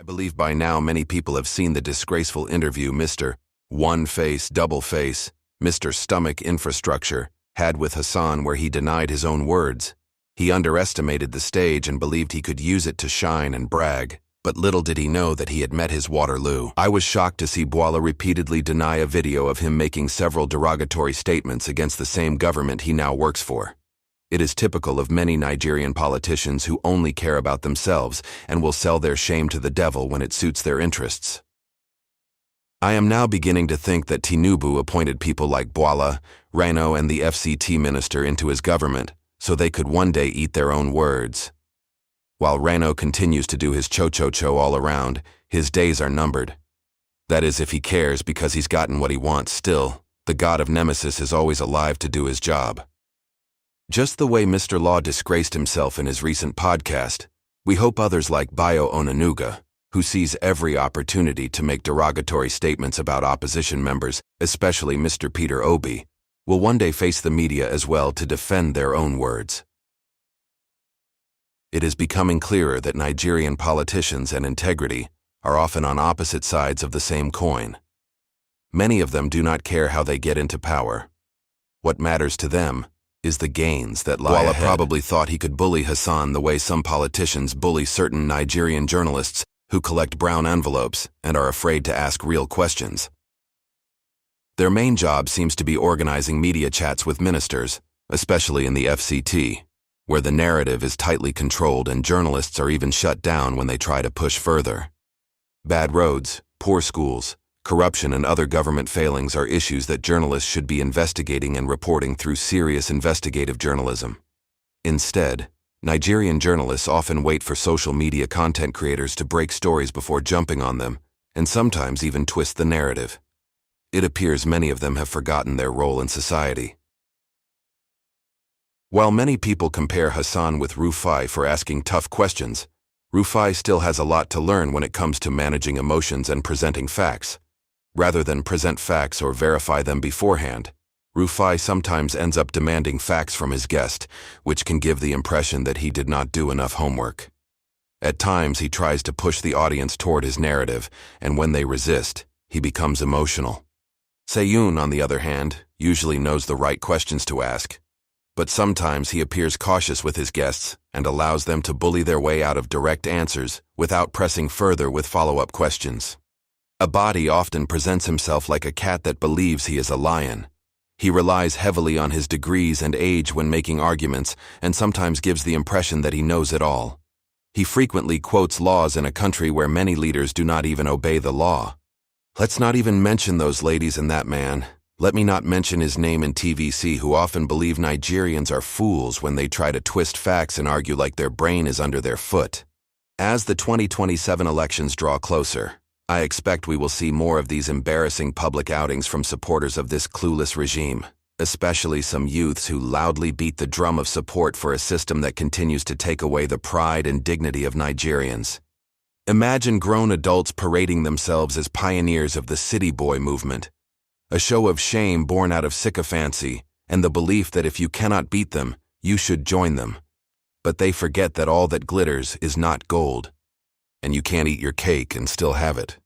I believe by now many people have seen the disgraceful interview Mr. One Face, Double Face, Mr. Stomach Infrastructure had with Hassan, where he denied his own words. He underestimated the stage and believed he could use it to shine and brag, but little did he know that he had met his Waterloo. I was shocked to see Bwala repeatedly deny a video of him making several derogatory statements against the same government he now works for. It is typical of many Nigerian politicians who only care about themselves and will sell their shame to the devil when it suits their interests. I am now beginning to think that Tinubu appointed people like Bwala, Rano, and the FCT minister into his government so they could one day eat their own words. While Rano continues to do his cho-cho-cho all around, his days are numbered. That is, if he cares, because he's gotten what he wants. Still, the god of Nemesis is always alive to do his job. Just the way Mr. Law disgraced himself in his recent podcast, we hope others like Bayo Onanuga, who sees every opportunity to make derogatory statements about opposition members, especially Mr. Peter Obi, will one day face the media as well to defend their own words. It is becoming clearer that Nigerian politicians and integrity are often on opposite sides of the same coin. Many of them do not care how they get into power. What matters to them is the gains that lie ahead. Bwala probably thought he could bully Hassan the way some politicians bully certain Nigerian journalists who collect brown envelopes and are afraid to ask real questions. Their main job seems to be organizing media chats with ministers, especially in the FCT, where the narrative is tightly controlled and journalists are even shut down when they try to push further. Bad roads, poor schools, corruption, and other government failings are issues that journalists should be investigating and reporting through serious investigative journalism. Instead, Nigerian journalists often wait for social media content creators to break stories before jumping on them, and sometimes even twist the narrative. It appears many of them have forgotten their role in society. While many people compare Hassan with Rufai for asking tough questions, Rufai still has a lot to learn when it comes to managing emotions and presenting facts. Rather than present facts or verify them beforehand, Rufai sometimes ends up demanding facts from his guest, which can give the impression that he did not do enough homework. At times, he tries to push the audience toward his narrative, and when they resist, he becomes emotional. Seyun, on the other hand, usually knows the right questions to ask, but sometimes he appears cautious with his guests and allows them to bully their way out of direct answers without pressing further with follow-up questions. Abadi often presents himself like a cat that believes he is a lion. He relies heavily on his degrees and age when making arguments and sometimes gives the impression that he knows it all. He frequently quotes laws in a country where many leaders do not even obey the law. Let's not even mention those ladies and that man. Let me not mention his name in TVC, who often believe Nigerians are fools when they try to twist facts and argue like their brain is under their foot. As the 2027 elections draw closer, I expect we will see more of these embarrassing public outings from supporters of this clueless regime, especially some youths who loudly beat the drum of support for a system that continues to take away the pride and dignity of Nigerians. Imagine grown adults parading themselves as pioneers of the city boy movement, a show of shame born out of sycophancy and the belief that if you cannot beat them, you should join them. But they forget that all that glitters is not gold, and you can't eat your cake and still have it.